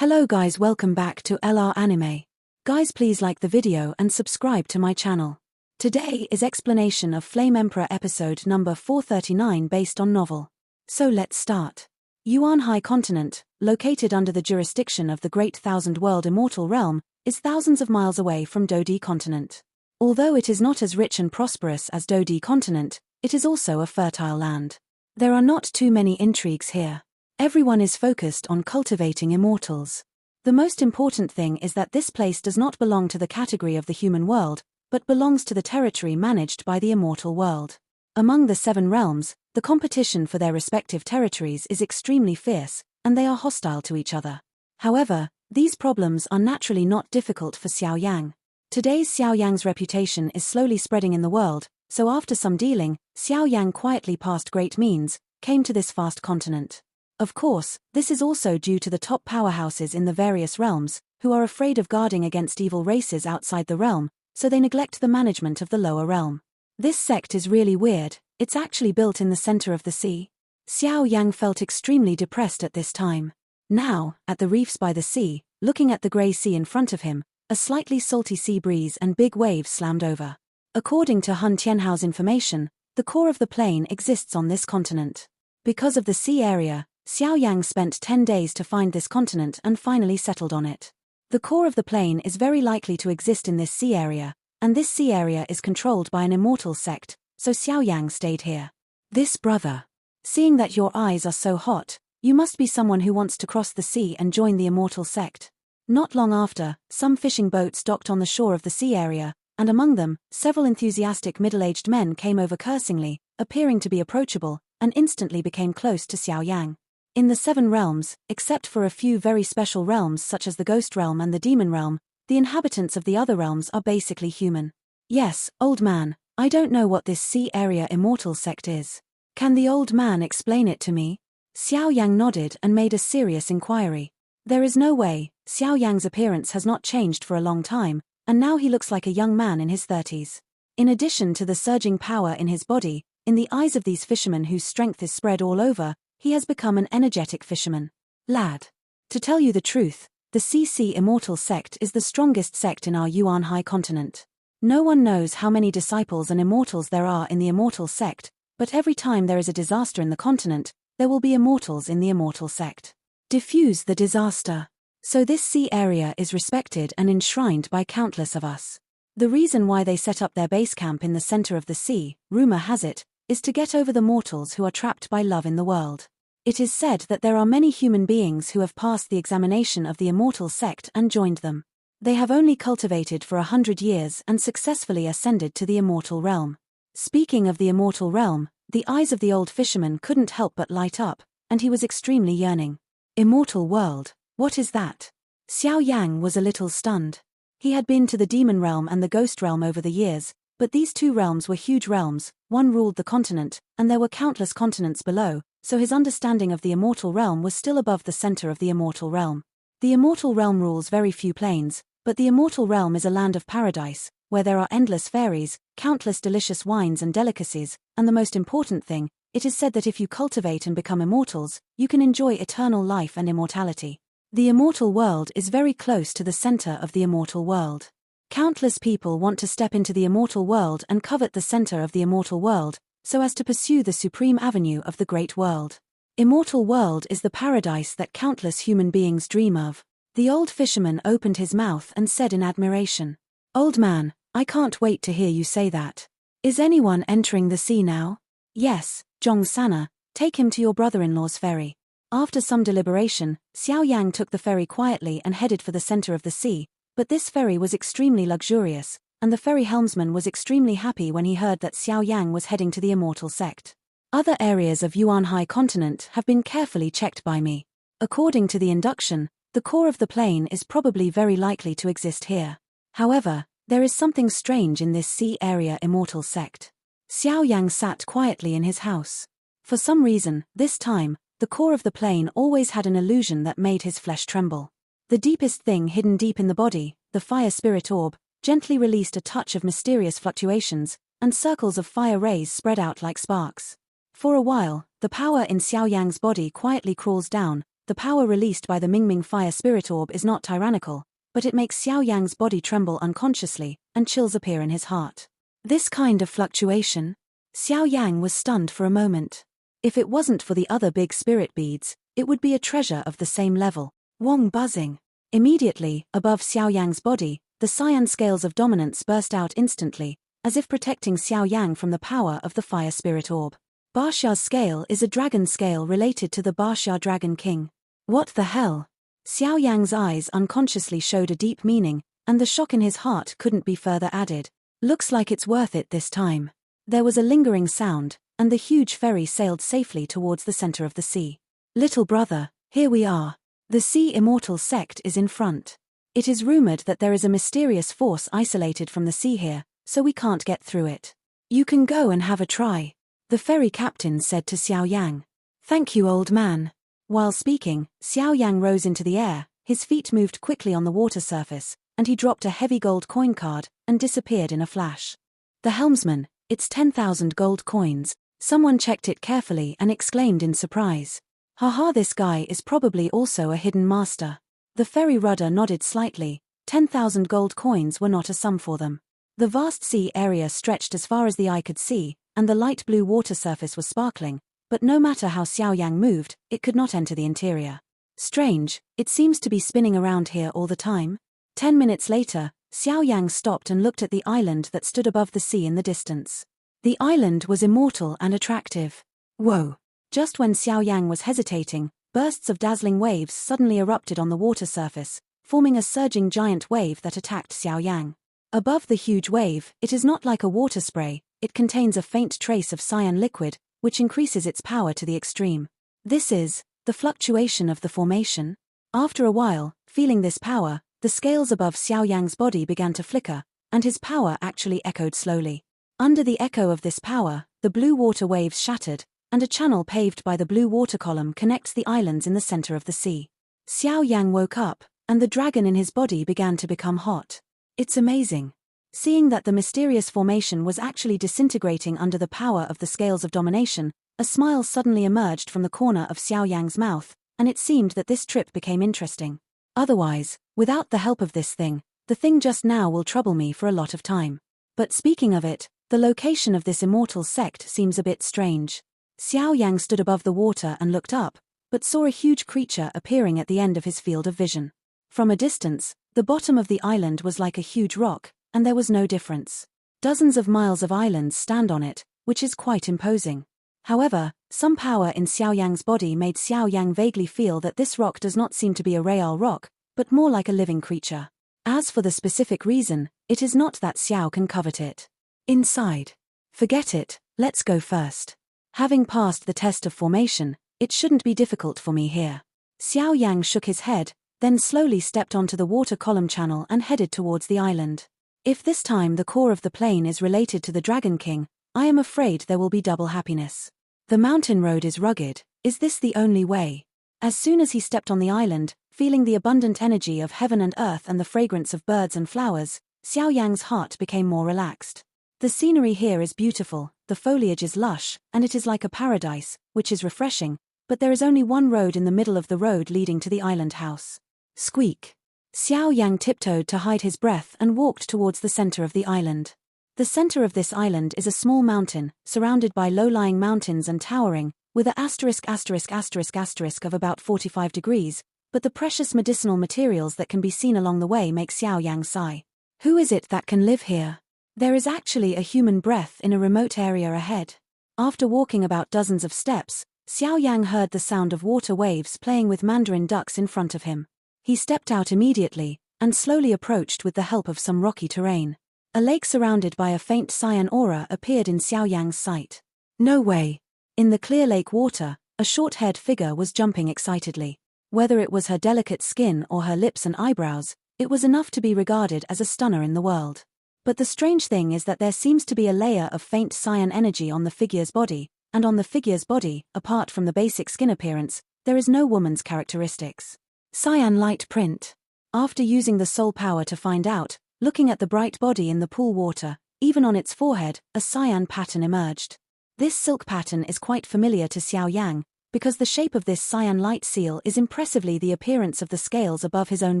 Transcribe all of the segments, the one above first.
Hello guys, welcome back to LR Anime. Guys, please like the video and subscribe to my channel. Today is explanation of Flame Emperor episode number 439 based on novel. So let's start. Yuan High Continent, located under the jurisdiction of the Great Thousand World Immortal Realm, is thousands of miles away from Dodi Continent. Although it is not as rich and prosperous as Dodi Continent, it is also a fertile land. There are not too many intrigues here. Everyone is focused on cultivating immortals. The most important thing is that this place does not belong to the category of the human world, but belongs to the territory managed by the immortal world. Among the 7 realms, the competition for their respective territories is extremely fierce, and they are hostile to each other. However, these problems are naturally not difficult for Xiao Yang. Today's Xiao Yang's reputation is slowly spreading in the world, so after some dealing, Xiao Yang quietly past great means, came to this vast continent. Of course, this is also due to the top powerhouses in the various realms, who are afraid of guarding against evil races outside the realm, so they neglect the management of the lower realm. This sect is really weird, it's actually built in the center of the sea. Xiao Yang felt extremely depressed at this time. Now, at the reefs by the sea, looking at the grey sea in front of him, a slightly salty sea breeze and big waves slammed over. According to Hun Tianhao's information, the core of the plane exists on this continent. Because of the sea area, Xiao Yang spent 10 days to find this continent and finally settled on it. The core of the plane is very likely to exist in this sea area, and this sea area is controlled by an immortal sect, so Xiao Yang stayed here. This brother. Seeing that your eyes are so hot, you must be someone who wants to cross the sea and join the immortal sect. Not long after, some fishing boats docked on the shore of the sea area, and among them, several enthusiastic middle-aged men came over cursingly, appearing to be approachable, and instantly became close to Xiao Yang. In the 7 realms, except for a few very special realms such as the Ghost Realm and the Demon Realm, the inhabitants of the other realms are basically human. Yes, old man, I don't know what this sea area immortal sect is. Can the old man explain it to me? Xiao Yang nodded and made a serious inquiry. There is no way, Xiao Yang's appearance has not changed for a long time, and now he looks like a young man in his 30s. In addition to the surging power in his body, in the eyes of these fishermen whose strength is spread all over, he has become an energetic fisherman. Lad. To tell you the truth, the CC Immortal Sect is the strongest sect in our Yuan High Continent. No one knows how many disciples and immortals there are in the Immortal Sect, but every time there is a disaster in the continent, there will be immortals in the Immortal Sect. Diffuse the disaster. So this sea area is respected and enshrined by countless of us. The reason why they set up their base camp in the center of the sea, rumor has it, is to get over the mortals who are trapped by love in the world. It is said that there are many human beings who have passed the examination of the immortal sect and joined them. They have only cultivated for 100 years and successfully ascended to the immortal realm. Speaking of the immortal realm, the eyes of the old fisherman couldn't help but light up, and he was extremely yearning. Immortal world, what is that? Xiao Yang was a little stunned. He had been to the demon realm and the ghost realm over the years, but these 2 realms were huge realms, one ruled the continent, and there were countless continents below, so his understanding of the immortal realm was still above the center of the immortal realm. The immortal realm rules very few planes, but the immortal realm is a land of paradise, where there are endless fairies, countless delicious wines and delicacies, and the most important thing, it is said that if you cultivate and become immortals, you can enjoy eternal life and immortality. The immortal world is very close to the center of the immortal world. Countless people want to step into the immortal world and covet the center of the immortal world, so as to pursue the supreme avenue of the great world. Immortal world is the paradise that countless human beings dream of. The old fisherman opened his mouth and said in admiration, "Old man, I can't wait to hear you say that. Is anyone entering the sea now?" "Yes, Zhong Sana, take him to your brother-in-law's ferry." After some deliberation, Xiao Yang took the ferry quietly and headed for the center of the sea, but this ferry was extremely luxurious, and the ferry helmsman was extremely happy when he heard that Xiao Yang was heading to the immortal sect. Other areas of Yuan High Continent have been carefully checked by me. According to the induction, the core of the plane is probably very likely to exist here. However, there is something strange in this sea area immortal sect. Xiao Yang sat quietly in his house. For some reason, this time, the core of the plane always had an illusion that made his flesh tremble. The deepest thing hidden deep in the body, the fire spirit orb, gently released a touch of mysterious fluctuations, and circles of fire rays spread out like sparks. For a while, the power in Xiao Yang's body quietly crawls down, the power released by the Mingming fire spirit orb is not tyrannical, but it makes Xiao Yang's body tremble unconsciously, and chills appear in his heart. This kind of fluctuation? Xiao Yang was stunned for a moment. If it wasn't for the other big spirit beads, it would be a treasure of the same level. Wong buzzing. Immediately, above Xiao Yang's body, the cyan scales of dominance burst out instantly, as if protecting Xiao Yang from the power of the fire spirit orb. Baxia's scale is a dragon scale related to the Baxia Dragon King. What the hell? Xiao Yang's eyes unconsciously showed a deep meaning, and the shock in his heart couldn't be further added. Looks like it's worth it this time. There was a lingering sound, and the huge ferry sailed safely towards the center of the sea. Little brother, here we are. The Sea Immortal sect is in front. It is rumored that there is a mysterious force isolated from the sea here, so we can't get through it. You can go and have a try, the ferry captain said to Xiao Yang. Thank you, old man. While speaking, Xiao Yang rose into the air, his feet moved quickly on the water surface, and he dropped a heavy gold coin card, and disappeared in a flash. The helmsman, it's 10,000 gold coins. Someone checked it carefully and exclaimed in surprise. Haha, this guy is probably also a hidden master. The ferry rudder nodded slightly. 10,000 gold coins were not a sum for them. The vast sea area stretched as far as the eye could see, and the light blue water surface was sparkling, but no matter how Xiao Yang moved, it could not enter the interior. Strange, it seems to be spinning around here all the time. 10 minutes later, Xiao Yang stopped and looked at the island that stood above the sea in the distance. The island was immortal and attractive. Whoa! Just when Xiao Yang was hesitating, bursts of dazzling waves suddenly erupted on the water surface, forming a surging giant wave that attacked Xiao Yang. Above the huge wave, it is not like a water spray, it contains a faint trace of cyan liquid, which increases its power to the extreme. This is the fluctuation of the formation. After a while, feeling this power, the scales above Xiao Yang's body began to flicker, and his power actually echoed slowly. Under the echo of this power, the blue water waves shattered, and a channel paved by the blue water column connects the islands in the center of the sea. Xiao Yang woke up, and the dragon in his body began to become hot. It's amazing. Seeing that the mysterious formation was actually disintegrating under the power of the scales of domination, a smile suddenly emerged from the corner of Xiao Yang's mouth, and it seemed that this trip became interesting. Otherwise, without the help of this thing, the thing just now will trouble me for a lot of time. But speaking of it, the location of this immortal sect seems a bit strange. Xiao Yang stood above the water and looked up, but saw a huge creature appearing at the end of his field of vision. From a distance, the bottom of the island was like a huge rock, and there was no difference. Dozens of miles of islands stand on it, which is quite imposing. However, some power in Xiao Yang's body made Xiao Yang vaguely feel that this rock does not seem to be a real rock, but more like a living creature. As for the specific reason, it is not that Xiao can covet it. Inside. Forget it, let's go first. Having passed the test of formation, it shouldn't be difficult for me here. Xiao Yang shook his head, then slowly stepped onto the water column channel and headed towards the island. If this time the core of the plane is related to the Dragon King, I am afraid there will be double happiness. The mountain road is rugged. Is this the only way? As soon as he stepped on the island, feeling the abundant energy of heaven and earth and the fragrance of birds and flowers, Xiao Yang's heart became more relaxed. The scenery here is beautiful, the foliage is lush, and it is like a paradise, which is refreshing, but there is only one road in the middle of the road leading to the island house. Squeak. Xiao Yang tiptoed to hide his breath and walked towards the center of the island. The center of this island is a small mountain, surrounded by low-lying mountains and towering, with a ***** of about 45 degrees, but the precious medicinal materials that can be seen along the way make Xiao Yang sigh. Who is it that can live here? There is actually a human breath in a remote area ahead. After walking about dozens of steps, Xiao Yang heard the sound of water waves playing with mandarin ducks in front of him. He stepped out immediately, and slowly approached with the help of some rocky terrain. A lake surrounded by a faint cyan aura appeared in Xiao Yang's sight. No way! In the clear lake water, a short-haired figure was jumping excitedly. Whether it was her delicate skin or her lips and eyebrows, it was enough to be regarded as a stunner in the world. But the strange thing is that there seems to be a layer of faint cyan energy on the figure's body, and on the figure's body, apart from the basic skin appearance, there is no woman's characteristics. Cyan light print. After using the soul power to find out, looking at the bright body in the pool water, even on its forehead, a cyan pattern emerged. This silk pattern is quite familiar to Xiao Yang, because the shape of this cyan light seal is impressively the appearance of the scales above his own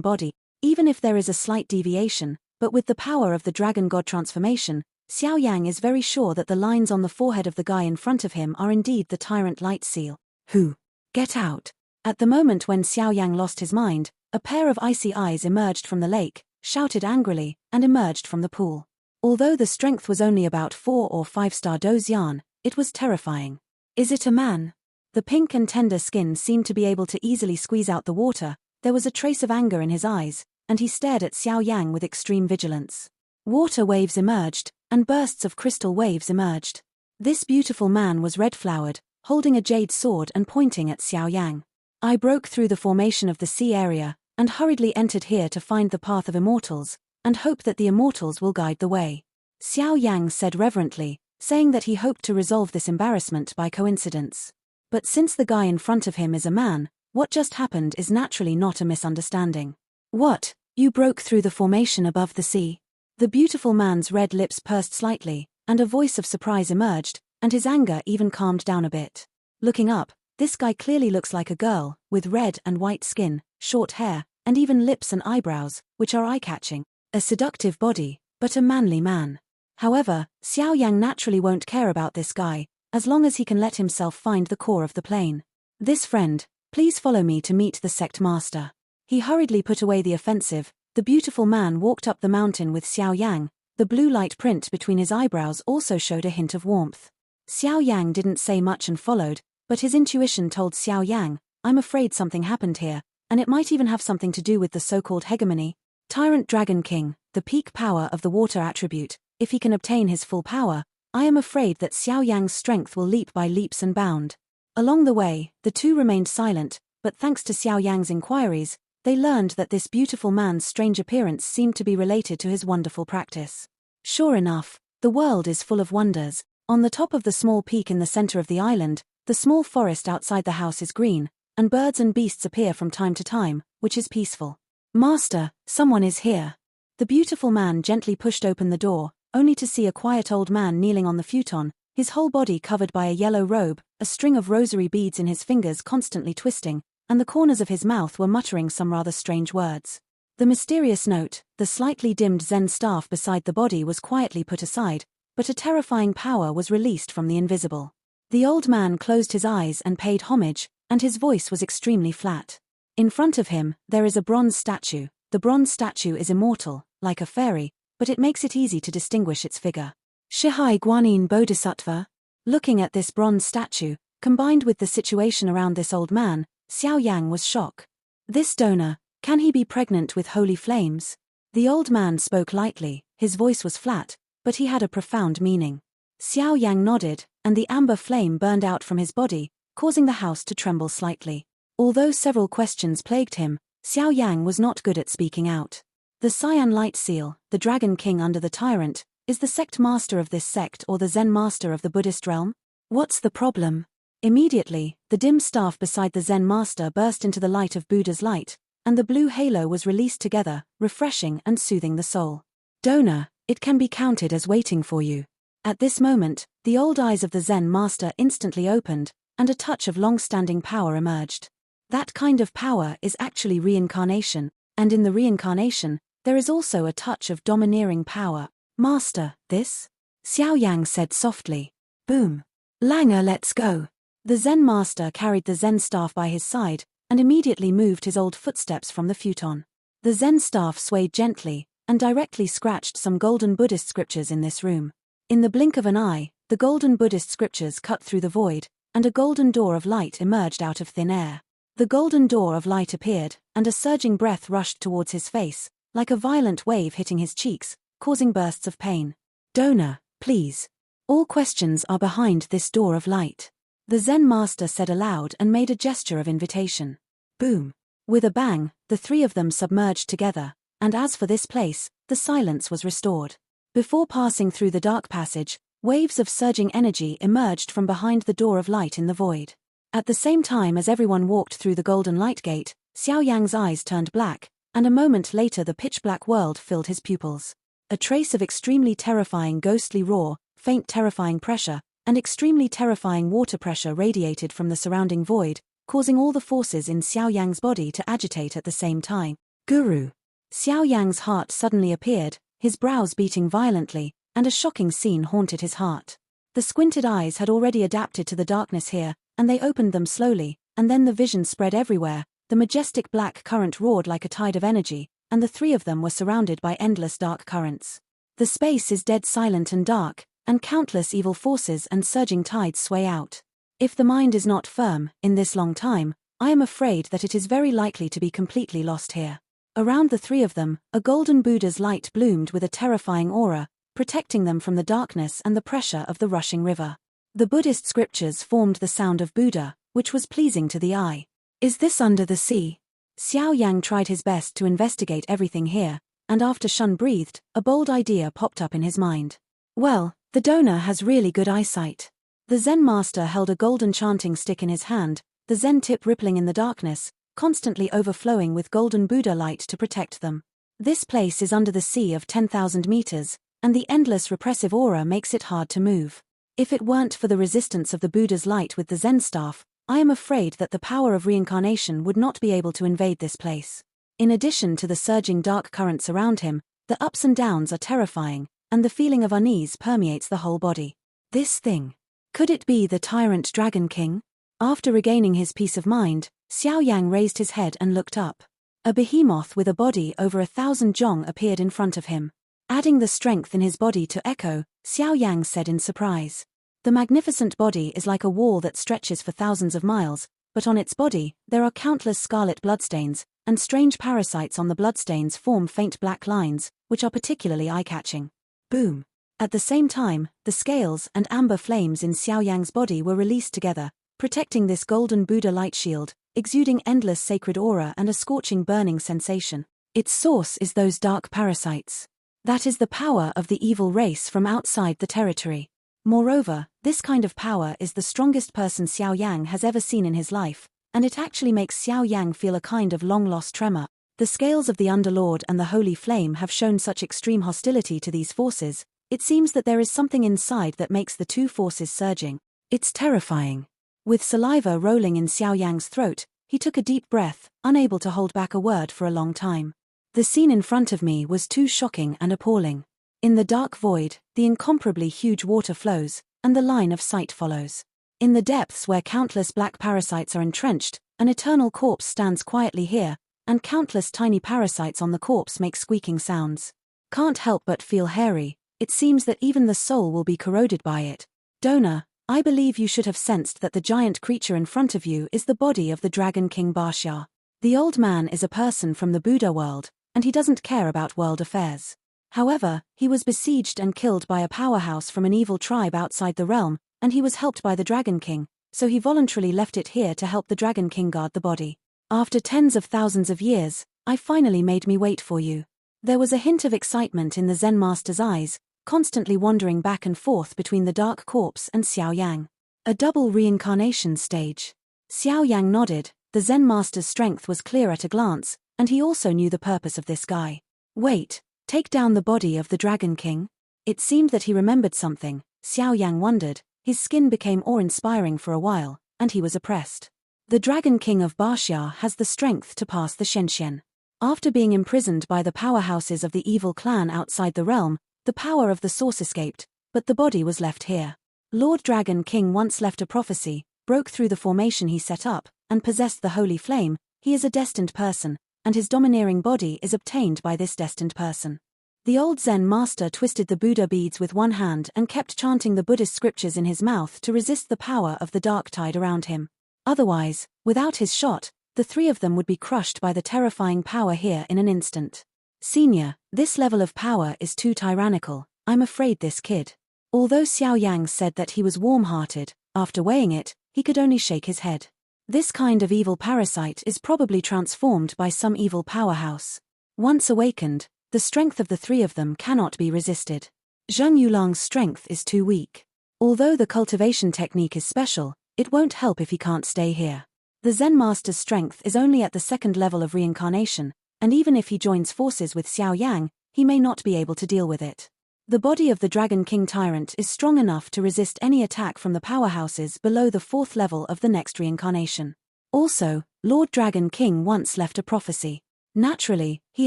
body, even if there is a slight deviation, but with the power of the dragon god transformation, Xiao Yan is very sure that the lines on the forehead of the guy in front of him are indeed the tyrant light seal. Who? Get out! At the moment when Xiao Yang lost his mind, a pair of icy eyes emerged from the lake, shouted angrily, and emerged from the pool. Although the strength was only about 4 or 5-star Dozian, it was terrifying. Is it a man? The pink and tender skin seemed to be able to easily squeeze out the water, there was a trace of anger in his eyes, and he stared at Xiao Yang with extreme vigilance. Water waves emerged, and bursts of crystal waves emerged. This beautiful man was red-flowered, holding a jade sword and pointing at Xiao Yang. I broke through the formation of the sea area, and hurriedly entered here to find the path of immortals, and hope that the immortals will guide the way. Xiao Yang said reverently, saying that he hoped to resolve this embarrassment by coincidence. But since the guy in front of him is a man, what just happened is naturally not a misunderstanding. What? You broke through the formation above the sea? The beautiful man's red lips pursed slightly, and a voice of surprise emerged, and his anger even calmed down a bit. Looking up, this guy clearly looks like a girl, with red and white skin, short hair, and even lips and eyebrows, which are eye-catching. A seductive body, but a manly man. However, Xiao Yang naturally won't care about this guy, as long as he can let himself find the core of the plane. This friend, please follow me to meet the sect master. He hurriedly put away the offensive. The beautiful man walked up the mountain with Xiao Yang. The blue light print between his eyebrows also showed a hint of warmth. Xiao Yang didn't say much and followed, but his intuition told Xiao Yang, I'm afraid something happened here, and it might even have something to do with the so-called hegemony. Tyrant Dragon King, the peak power of the water attribute, if he can obtain his full power, I am afraid that Xiao Yang's strength will leap by leaps and bound. Along the way, the two remained silent, but thanks to Xiao Yang's inquiries, they learned that this beautiful man's strange appearance seemed to be related to his wonderful practice. Sure enough, the world is full of wonders. On the top of the small peak in the center of the island, the small forest outside the house is green, and birds and beasts appear from time to time, which is peaceful. Master, someone is here. The beautiful man gently pushed open the door, only to see a quiet old man kneeling on the futon, his whole body covered by a yellow robe, a string of rosary beads in his fingers constantly twisting, and the corners of his mouth were muttering some rather strange words. The mysterious note, the slightly dimmed Zen staff beside the body was quietly put aside, but a terrifying power was released from the invisible. The old man closed his eyes and paid homage, and his voice was extremely flat. In front of him, there is a bronze statue. The bronze statue is immortal, like a fairy, but it makes it easy to distinguish its figure. Shihai Guanyin Bodhisattva. Looking at this bronze statue, combined with the situation around this old man, Xiao Yang was shocked. This donor, can he be pregnant with holy flames? The old man spoke lightly, his voice was flat, but he had a profound meaning. Xiao Yang nodded, and the amber flame burned out from his body, causing the house to tremble slightly. Although several questions plagued him, Xiao Yang was not good at speaking out. The cyan light seal, the dragon king under the tyrant, is the sect master of this sect or the Zen master of the Buddhist realm? What's the problem? Immediately, the dim staff beside the Zen master burst into the light of Buddha's light, and the blue halo was released together, refreshing and soothing the soul. Donor, it can be counted as waiting for you. At this moment, the old eyes of the Zen master instantly opened, and a touch of long-standing power emerged. That kind of power is actually reincarnation, and in the reincarnation, there is also a touch of domineering power. Master, this? Xiao Yang said softly. Boom. Langer, let's go. The Zen master carried the Zen staff by his side, and immediately moved his old footsteps from the futon. The Zen staff swayed gently, and directly scratched some golden Buddhist scriptures in this room. In the blink of an eye, the golden Buddhist scriptures cut through the void, and a golden door of light emerged out of thin air. The golden door of light appeared, and a surging breath rushed towards his face, like a violent wave hitting his cheeks, causing bursts of pain. Donor, please. All questions are behind this door of light. The Zen master said aloud and made a gesture of invitation. Boom. With a bang, the three of them submerged together, and as for this place, the silence was restored. Before passing through the dark passage, waves of surging energy emerged from behind the door of light in the void. At the same time as everyone walked through the golden light gate, Xiao Yang's eyes turned black, and a moment later the pitch-black world filled his pupils. A trace of extremely terrifying ghostly roar, faint terrifying pressure, and extremely terrifying water pressure radiated from the surrounding void, causing all the forces in Xiao Yang's body to agitate at the same time. Guru! Xiao Yang's heart suddenly appeared, his brows beating violently, and a shocking scene haunted his heart. The squinted eyes had already adapted to the darkness here, and they opened them slowly, and then the vision spread everywhere. The majestic black current roared like a tide of energy, and the three of them were surrounded by endless dark currents. The space is dead silent and dark, and countless evil forces and surging tides sway out. If the mind is not firm, in this long time, I am afraid that it is very likely to be completely lost here. Around the three of them, a golden Buddha's light bloomed with a terrifying aura, protecting them from the darkness and the pressure of the rushing river. The Buddhist scriptures formed the sound of Buddha, which was pleasing to the eye. Is this under the sea? Xiao Yang tried his best to investigate everything here, and after Shun breathed, a bold idea popped up in his mind. Well, the donor has really good eyesight. The Zen master held a golden chanting stick in his hand, the Zen tip rippling in the darkness, constantly overflowing with golden Buddha light to protect them. This place is under the sea of 10,000 meters, and the endless repressive aura makes it hard to move. If it weren't for the resistance of the Buddha's light with the Zen staff, I am afraid that the power of reincarnation would not be able to invade this place. In addition to the surging dark currents around him, the ups and downs are terrifying, and the feeling of unease permeates the whole body. This thing. Could it be the tyrant Dragon King? After regaining his peace of mind, Xiao Yang raised his head and looked up. A behemoth with a body over 1,000 zhong appeared in front of him. Adding the strength in his body to echo, Xiao Yang said in surprise. The magnificent body is like a wall that stretches for thousands of miles, but on its body, there are countless scarlet bloodstains, and strange parasites on the bloodstains form faint black lines, which are particularly eye-catching. Boom! At the same time, the scales and amber flames in Xiao Yang's body were released together, protecting this golden Buddha light shield, exuding endless sacred aura and a scorching burning sensation. Its source is those dark parasites. That is the power of the evil race from outside the territory. Moreover, this kind of power is the strongest person Xiao Yang has ever seen in his life, and it actually makes Xiao Yang feel a kind of long-lost tremor. The scales of the Underlord and the Holy Flame have shown such extreme hostility to these forces. It seems that there is something inside that makes the two forces surging. It's terrifying. With saliva rolling in Xiao Yang's throat, he took a deep breath, unable to hold back a word for a long time. The scene in front of me was too shocking and appalling. In the dark void, the incomparably huge water flows, and the line of sight follows. In the depths where countless black parasites are entrenched, an eternal corpse stands quietly here, and countless tiny parasites on the corpse make squeaking sounds. Can't help but feel hairy. It seems that even the soul will be corroded by it. Donor, I believe you should have sensed that the giant creature in front of you is the body of the Dragon King Xiao. The old man is a person from the Buddha world, and he doesn't care about world affairs. However, he was besieged and killed by a powerhouse from an evil tribe outside the realm, and he was helped by the Dragon King, so he voluntarily left it here to help the Dragon King guard the body. After tens of thousands of years, I finally made me wait for you. There was a hint of excitement in the Zen master's eyes, constantly wandering back and forth between the dark corpse and Xiao Yang. A double reincarnation stage. Xiao Yang nodded. The Zen master's strength was clear at a glance, and he also knew the purpose of this guy. Wait, take down the body of the Dragon King? It seemed that he remembered something. Xiao Yang wondered. His skin became awe-inspiring for a while, and he was oppressed. The Dragon King of Xiao has the strength to pass the Shenxian. After being imprisoned by the powerhouses of the evil clan outside the realm, the power of the source escaped, but the body was left here. Lord Dragon King once left a prophecy, broke through the formation he set up, and possessed the Holy Flame. He is a destined person, and his domineering body is obtained by this destined person. The old Zen master twisted the Buddha beads with one hand and kept chanting the Buddhist scriptures in his mouth to resist the power of the dark tide around him. Otherwise, without his shot, the three of them would be crushed by the terrifying power here in an instant. Senior, this level of power is too tyrannical. I'm afraid this kid. Although Xiao Yang said that he was warm-hearted, after weighing it, he could only shake his head. This kind of evil parasite is probably transformed by some evil powerhouse. Once awakened, the strength of the three of them cannot be resisted. Zheng Yulang's strength is too weak. Although the cultivation technique is special, it won't help if he can't stay here. The Zen master's strength is only at the second level of reincarnation, and even if he joins forces with Xiao Yang, he may not be able to deal with it. The body of the Dragon King Tyrant is strong enough to resist any attack from the powerhouses below the 4th level of the next reincarnation. Also, Lord Dragon King once left a prophecy. Naturally, he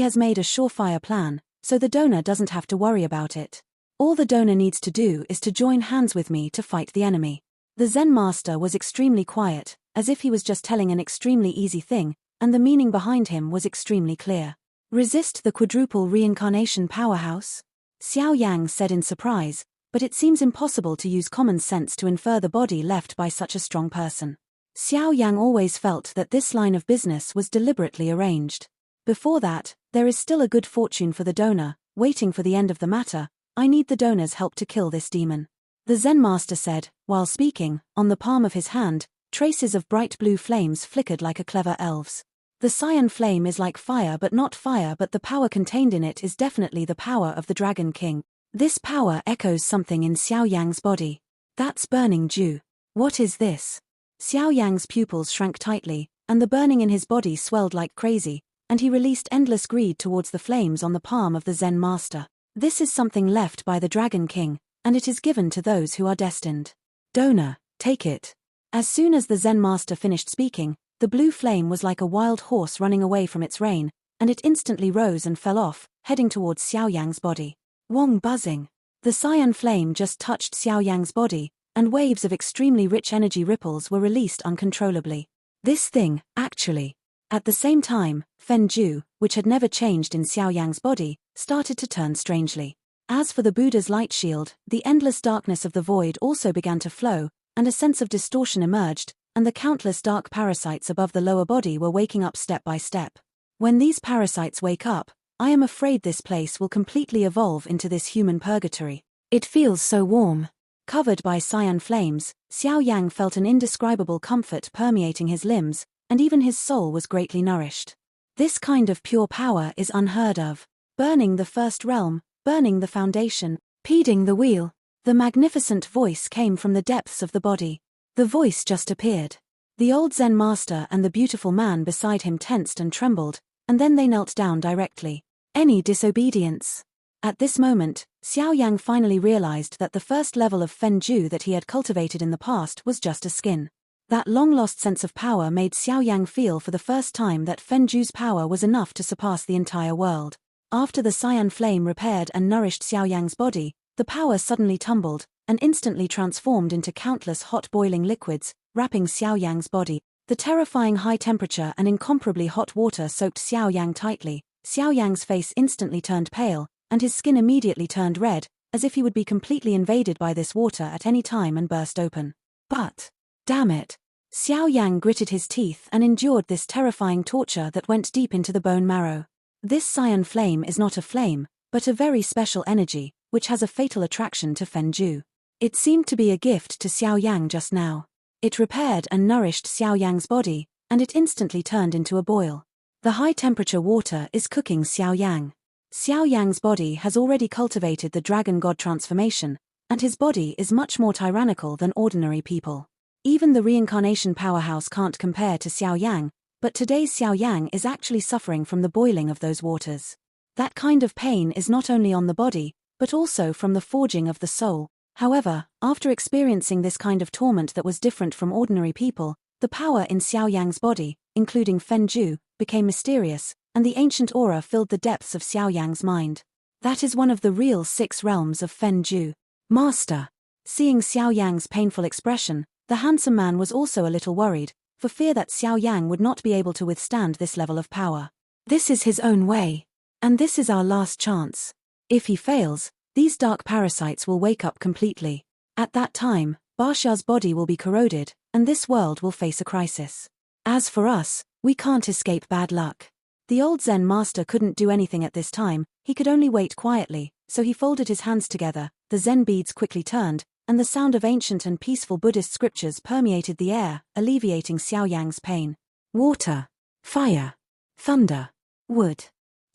has made a surefire plan, so the donor doesn't have to worry about it. All the donor needs to do is to join hands with me to fight the enemy. The Zen master was extremely quiet, as if he was just telling an extremely easy thing, and the meaning behind him was extremely clear. Resist the quadruple reincarnation powerhouse? Xiao Yang said in surprise, but it seems impossible to use common sense to infer the body left by such a strong person. Xiao Yang always felt that this line of business was deliberately arranged. Before that, there is still a good fortune for the donor, waiting for the end of the matter. I need the donor's help to kill this demon. The Zen master said, while speaking. On the palm of his hand, traces of bright blue flames flickered like a clever elves. The cyan flame is like fire, but the power contained in it is definitely the power of the Dragon King. This power echoes something in Xiao Yang's body. That's burning dew. What is this? Xiao Yang's pupils shrank tightly, and the burning in his body swelled like crazy, and he released endless greed towards the flames on the palm of the Zen master. This is something left by the Dragon King, and it is given to those who are destined. Donor, take it. As soon as the Zen master finished speaking, the blue flame was like a wild horse running away from its rein, and it instantly rose and fell off, heading towards Xiao Yang's body. Wong buzzing. The cyan flame just touched Xiao Yang's body, and waves of extremely rich energy ripples were released uncontrollably. This thing, actually. At the same time, Fen Ju, which had never changed in Xiao Yang's body, started to turn strangely. As for the Buddha's light shield, the endless darkness of the void also began to flow, and a sense of distortion emerged, and the countless dark parasites above the lower body were waking up step by step. When these parasites wake up, I am afraid this place will completely evolve into this human purgatory. It feels so warm. Covered by cyan flames, Xiao Yang felt an indescribable comfort permeating his limbs, and even his soul was greatly nourished. This kind of pure power is unheard of. Burning the first realm, burning the foundation, peding the wheel. The magnificent voice came from the depths of the body. The voice just appeared. The old Zen master and the beautiful man beside him tensed and trembled, and then they knelt down directly. Any disobedience? At this moment, Xiao Yang finally realized that the first level of Fen Ju that he had cultivated in the past was just a skin. That long-lost sense of power made Xiao Yang feel for the first time that Fen Ju's power was enough to surpass the entire world. After the cyan flame repaired and nourished Xiao Yang's body, the power suddenly tumbled, and instantly transformed into countless hot boiling liquids, wrapping Xiao Yang's body. The terrifying high temperature and incomparably hot water soaked Xiao Yang tightly. Xiao Yang's face instantly turned pale, and his skin immediately turned red, as if he would be completely invaded by this water at any time and burst open. But, damn it! Xiao Yang gritted his teeth and endured this terrifying torture that went deep into the bone marrow. This cyan flame is not a flame, but a very special energy, which has a fatal attraction to Fen Ju. It seemed to be a gift to Xiao Yang just now. It repaired and nourished Xiao Yang's body, and it instantly turned into a boil. The high-temperature water is cooking Xiao Yang. Xiao Yang's body has already cultivated the dragon god transformation, and his body is much more tyrannical than ordinary people. Even the reincarnation powerhouse can't compare to Xiao Yang, but today's Xiao Yang is actually suffering from the boiling of those waters. That kind of pain is not only on the body, but also from the forging of the soul. However, after experiencing this kind of torment that was different from ordinary people, the power in Xiao Yang's body, including Fen Ju, became mysterious, and the ancient aura filled the depths of Xiao Yang's mind. That is one of the real 6 realms of Fen Ju. Master. Seeing Xiao Yang's painful expression, the handsome man was also a little worried, for fear that Xiao Yang would not be able to withstand this level of power. This is his own way. And this is our last chance. If he fails, these dark parasites will wake up completely. At that time, Basha's body will be corroded, and this world will face a crisis. As for us, we can't escape bad luck. The old Zen master couldn't do anything at this time, he could only wait quietly, so he folded his hands together, the Zen beads quickly turned, and the sound of ancient and peaceful Buddhist scriptures permeated the air, alleviating Xiao Yang's pain. Water, fire, thunder, wood.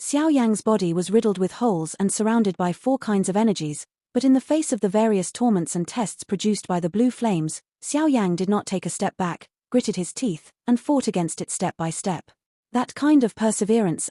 Xiao Yang's body was riddled with holes and surrounded by 4 kinds of energies, but in the face of the various torments and tests produced by the blue flames, Xiao Yang did not take a step back, gritted his teeth, and fought against it step by step. That kind of perseverance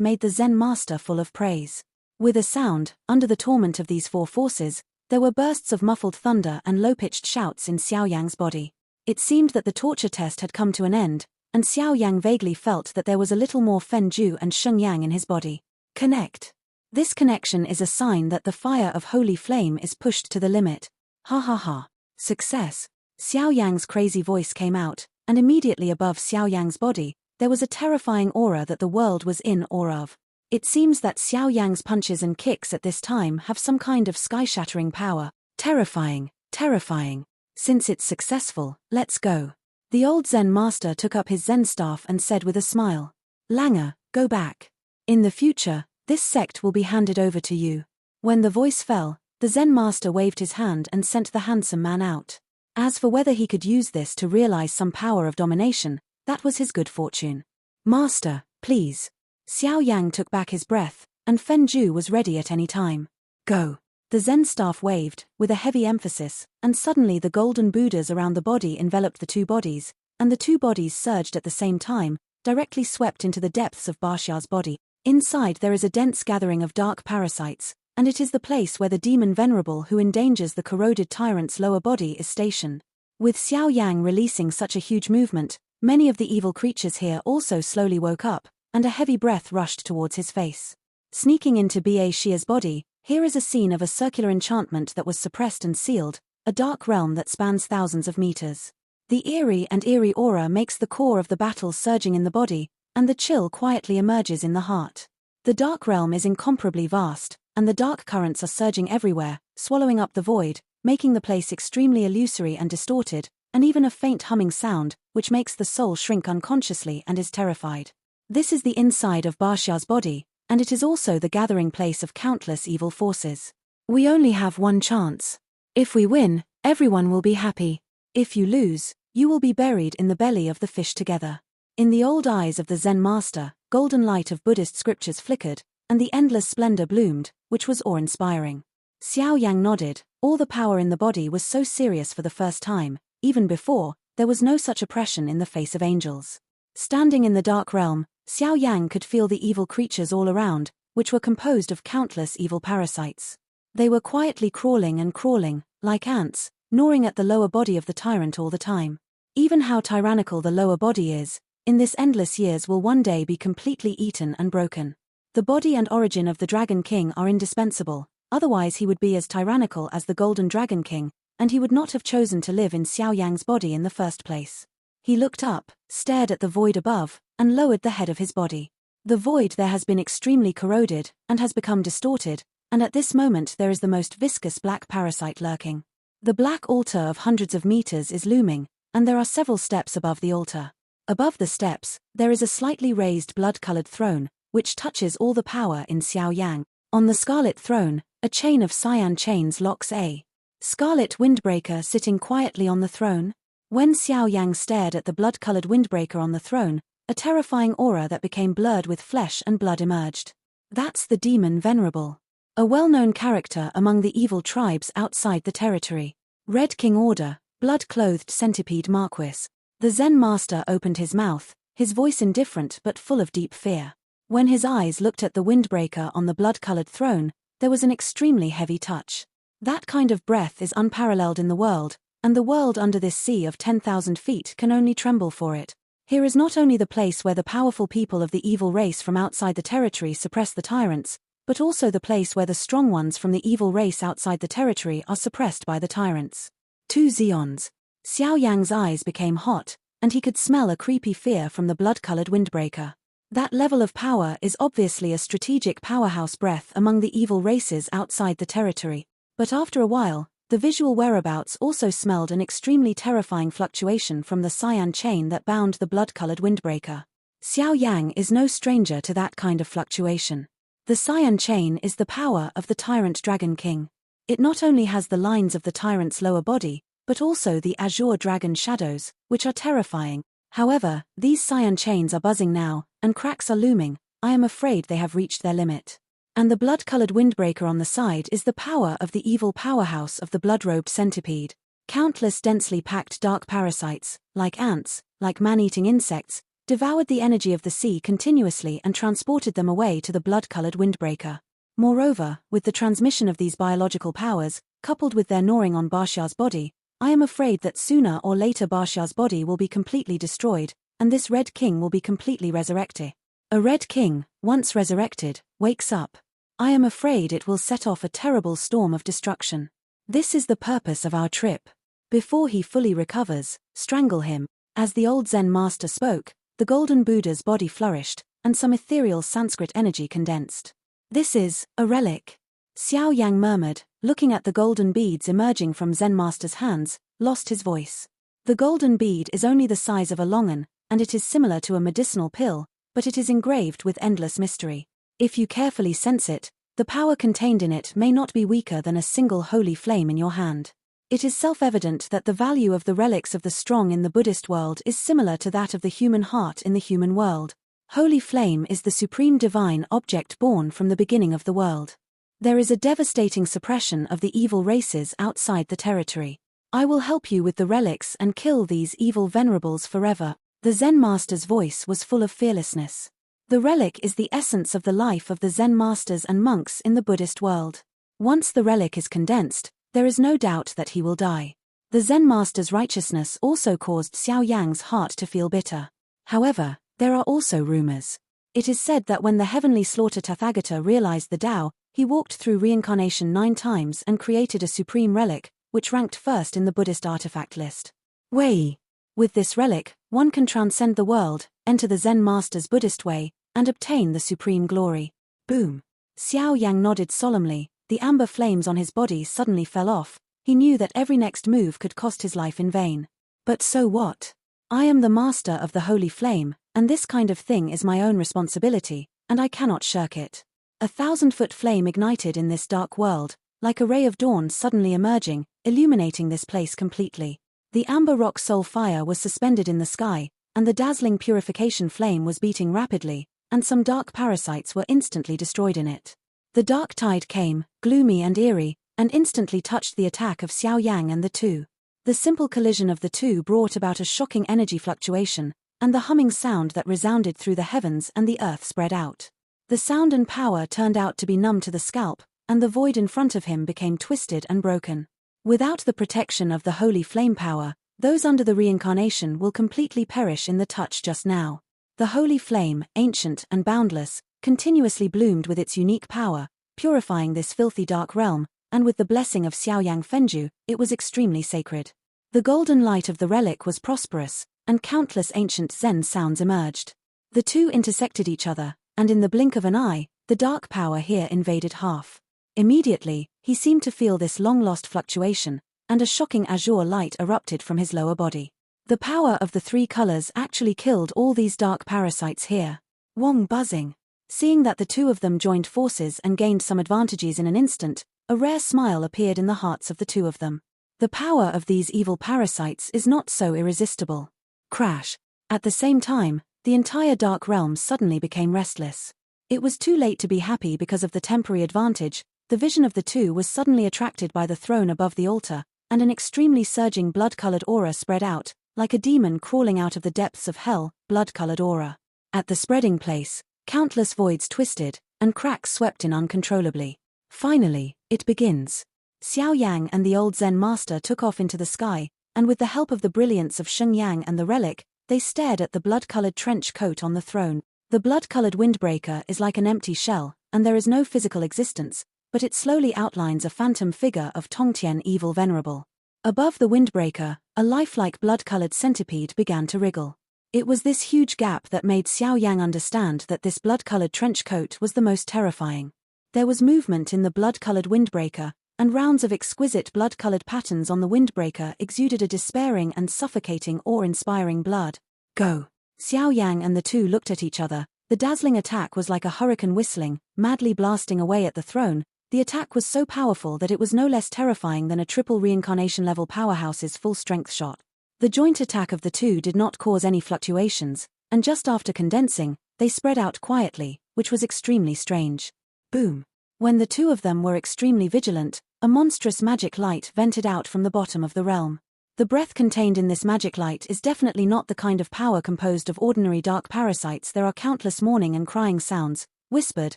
made the Zen master full of praise. With a sound, under the torment of these four forces, there were bursts of muffled thunder and low-pitched shouts in Xiao Yang's body. It seemed that the torture test had come to an end, and Xiao Yang vaguely felt that there was a little more Fen Ju and Sheng Yang in his body. Connect. This connection is a sign that the fire of holy flame is pushed to the limit. Ha ha ha. Success. Xiao Yang's crazy voice came out, and immediately above Xiao Yang's body, there was a terrifying aura that the world was in awe of. It seems that Xiao Yang's punches and kicks at this time have some kind of sky-shattering power. Terrifying, terrifying. Since it's successful, let's go. The old Zen master took up his Zen staff and said with a smile, Langer, go back. In the future, this sect will be handed over to you. When the voice fell, the Zen master waved his hand and sent the handsome man out. As for whether he could use this to realize some power of domination, that was his good fortune. Master, please. Xiao Yang took back his breath, and Fen Ju was ready at any time. Go. The Zen staff waved, with a heavy emphasis, and suddenly the golden Buddhas around the body enveloped the two bodies, and the two bodies surged at the same time, directly swept into the depths of Baxia's body. Inside there is a dense gathering of dark parasites, and it is the place where the demon venerable who endangers the corroded tyrant's lower body is stationed. With Xiao Yang releasing such a huge movement, many of the evil creatures here also slowly woke up, and a heavy breath rushed towards his face. Sneaking into Baxia's body, here is a scene of a circular enchantment that was suppressed and sealed, a dark realm that spans thousands of meters. The eerie aura makes the core of the battle surging in the body, and the chill quietly emerges in the heart. The dark realm is incomparably vast, and the dark currents are surging everywhere, swallowing up the void, making the place extremely illusory and distorted, and even a faint humming sound, which makes the soul shrink unconsciously and is terrified. This is the inside of Baxia's body, and it is also the gathering place of countless evil forces. We only have one chance. If we win, everyone will be happy. If you lose, you will be buried in the belly of the fish together. In the old eyes of the Zen master, golden light of Buddhist scriptures flickered, and the endless splendor bloomed, which was awe-inspiring. Xiao Yang nodded. All the power in the body was so serious for the first time. Even before, there was no such oppression in the face of angels. Standing in the dark realm, Xiao Yang could feel the evil creatures all around, which were composed of countless evil parasites. They were quietly crawling and crawling, like ants, gnawing at the lower body of the tyrant all the time. Even how tyrannical the lower body is, in this endless years will one day be completely eaten and broken. The body and origin of the Dragon King are indispensable, otherwise he would be as tyrannical as the Golden Dragon King, and he would not have chosen to live in Xiao Yang's body in the first place. He looked up, stared at the void above, and lowered the head of his body. The void there has been extremely corroded, and has become distorted, and at this moment there is the most viscous black parasite lurking. The black altar of hundreds of meters is looming, and there are several steps above the altar. Above the steps, there is a slightly raised blood-colored throne, which touches all the power in Xiao Yang. On the scarlet throne, a chain of cyan chains locks a scarlet windbreaker sitting quietly on the throne. When Xiao Yang stared at the blood-colored windbreaker on the throne, a terrifying aura that became blurred with flesh and blood emerged. That's the demon venerable. A well-known character among the evil tribes outside the territory. Red King Order, blood-clothed centipede Marquis. The Zen master opened his mouth, his voice indifferent but full of deep fear. When his eyes looked at the windbreaker on the blood-colored throne, there was an extremely heavy touch. That kind of breath is unparalleled in the world, and the world under this sea of 10,000 feet can only tremble for it. Here is not only the place where the powerful people of the evil race from outside the territory suppress the tyrants, but also the place where the strong ones from the evil race outside the territory are suppressed by the tyrants. 2 Xeons. Xiao Yang's eyes became hot, and he could smell a creepy fear from the blood-colored windbreaker. That level of power is obviously a strategic powerhouse breath among the evil races outside the territory. But after a while, the visual whereabouts also smelled an extremely terrifying fluctuation from the cyan chain that bound the blood-colored windbreaker. Xiao Yang is no stranger to that kind of fluctuation. The cyan chain is the power of the tyrant Dragon King. It not only has the lines of the tyrant's lower body, but also the azure dragon shadows, which are terrifying. However, these cyan chains are buzzing now, and cracks are looming. I am afraid they have reached their limit. And the blood-colored windbreaker on the side is the power of the evil powerhouse of the blood-robed centipede. Countless densely packed dark parasites, like ants, like man-eating insects, devoured the energy of the sea continuously and transported them away to the blood-colored windbreaker. Moreover, with the transmission of these biological powers, coupled with their gnawing on Baxia's body, I am afraid that sooner or later Baxia's body will be completely destroyed, and this Red King will be completely resurrected. A Red King, once resurrected, wakes up. I am afraid it will set off a terrible storm of destruction. This is the purpose of our trip. Before he fully recovers, strangle him. As the old Zen master spoke, the golden Buddha's body flourished, and some ethereal Sanskrit energy condensed. This is a relic. Xiao Yang murmured, looking at the golden beads emerging from Zen master's hands, lost his voice. The golden bead is only the size of a longan, and it is similar to a medicinal pill, but it is engraved with endless mystery. If you carefully sense it, the power contained in it may not be weaker than a single holy flame in your hand. It is self-evident that the value of the relics of the strong in the Buddhist world is similar to that of the human heart in the human world. Holy flame is the supreme divine object born from the beginning of the world. There is a devastating suppression of the evil races outside the territory. I will help you with the relics and kill these evil venerables forever. The Zen master's voice was full of fearlessness. The relic is the essence of the life of the Zen masters and monks in the Buddhist world. Once the relic is condensed, there is no doubt that he will die. The Zen master's righteousness also caused Xiao Yang's heart to feel bitter. However, there are also rumors. It is said that when the heavenly slaughter Tathagata realized the Tao, he walked through reincarnation 9 times and created a supreme relic, which ranked first in the Buddhist artifact list. Wei. With this relic, one can transcend the world, enter the Zen master's Buddhist way, and obtain the supreme glory. Boom. Xiao Yang nodded solemnly. The amber flames on his body suddenly fell off. He knew that every next move could cost his life in vain. But so what? I am the master of the holy flame, and this kind of thing is my own responsibility, and I cannot shirk it. 1,000-foot flame ignited in this dark world, like a ray of dawn suddenly emerging, illuminating this place completely. The amber rock soul fire was suspended in the sky, and the dazzling purification flame was beating rapidly, and some dark parasites were instantly destroyed in it. The dark tide came, gloomy and eerie, and instantly touched the attack of Xiao Yang and the two. The simple collision of the two brought about a shocking energy fluctuation, and the humming sound that resounded through the heavens and the earth spread out. The sound and power turned out to be numb to the scalp, and the void in front of him became twisted and broken. Without the protection of the holy flame power, those under the reincarnation will completely perish in the touch just now. The holy flame, ancient and boundless, continuously bloomed with its unique power, purifying this filthy dark realm, and with the blessing of Xiao Yang Fenju, it was extremely sacred. The golden light of the relic was prosperous, and countless ancient Zen sounds emerged. The two intersected each other, and in the blink of an eye, the dark power here invaded half. Immediately, he seemed to feel this long-lost fluctuation, and a shocking azure light erupted from his lower body. The power of the 3 colors actually killed all these dark parasites here. Wong buzzing. Seeing that the two of them joined forces and gained some advantages in an instant, a rare smile appeared in the hearts of the two of them. The power of these evil parasites is not so irresistible. Crash. At the same time, the entire dark realm suddenly became restless. It was too late to be happy because of the temporary advantage. The vision of the two was suddenly attracted by the throne above the altar, and an extremely surging blood-colored aura spread out, like a demon crawling out of the depths of hell, blood-colored aura. At the spreading place, countless voids twisted, and cracks swept in uncontrollably. Finally, it begins. Xiao Yang and the old Zen master took off into the sky, and with the help of the brilliance of Sheng Yang and the relic, they stared at the blood-colored trench coat on the throne. The blood-colored windbreaker is like an empty shell, and there is no physical existence, but it slowly outlines a phantom figure of Tongtian Evil Venerable. Above the windbreaker, a lifelike blood-colored centipede began to wriggle. It was this huge gap that made Xiao Yang understand that this blood-colored trench coat was the most terrifying. There was movement in the blood-colored windbreaker, and rounds of exquisite blood-colored patterns on the windbreaker exuded a despairing and suffocating awe-inspiring blood. Go! Xiao Yang and the two looked at each other. The dazzling attack was like a hurricane whistling, madly blasting away at the throne. The attack was so powerful that it was no less terrifying than a triple reincarnation-level powerhouse's full-strength shot. The joint attack of the two did not cause any fluctuations, and just after condensing, they spread out quietly, which was extremely strange. Boom! When the two of them were extremely vigilant, a monstrous magic light vented out from the bottom of the realm. The breath contained in this magic light is definitely not the kind of power composed of ordinary dark parasites. There are countless mourning and crying sounds, whispered,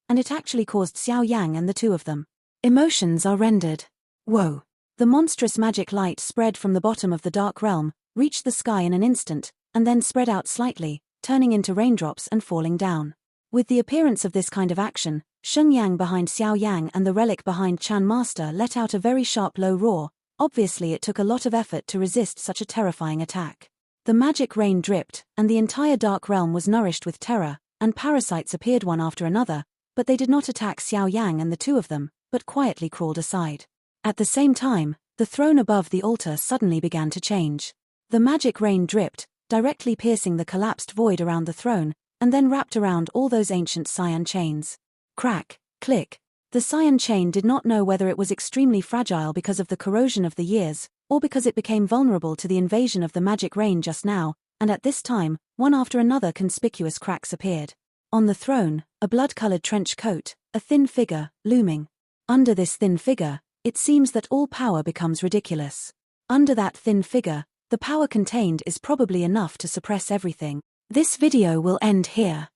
and it actually caused Xiao Yang and the two of them. Emotions are rendered. Whoa. The monstrous magic light spread from the bottom of the dark realm, reached the sky in an instant, and then spread out slightly, turning into raindrops and falling down. With the appearance of this kind of action, Sheng Yang behind Xiao Yang and the relic behind Chan Master let out a very sharp low roar. Obviously it took a lot of effort to resist such a terrifying attack. The magic rain dripped, and the entire dark realm was nourished with terror, and parasites appeared one after another, but they did not attack Xiao Yang and the two of them, but quietly crawled aside. At the same time, the throne above the altar suddenly began to change. The magic rain dripped, directly piercing the collapsed void around the throne, and then wrapped around all those ancient cyan chains. Crack, click. The cyan chain did not know whether it was extremely fragile because of the corrosion of the years, or because it became vulnerable to the invasion of the magic rain just now, and at this time, one after another conspicuous cracks appeared. On the throne, a blood-colored trench coat, a thin figure, looming. Under this thin figure, it seems that all power becomes ridiculous. Under that thin figure, the power contained is probably enough to suppress everything. This video will end here.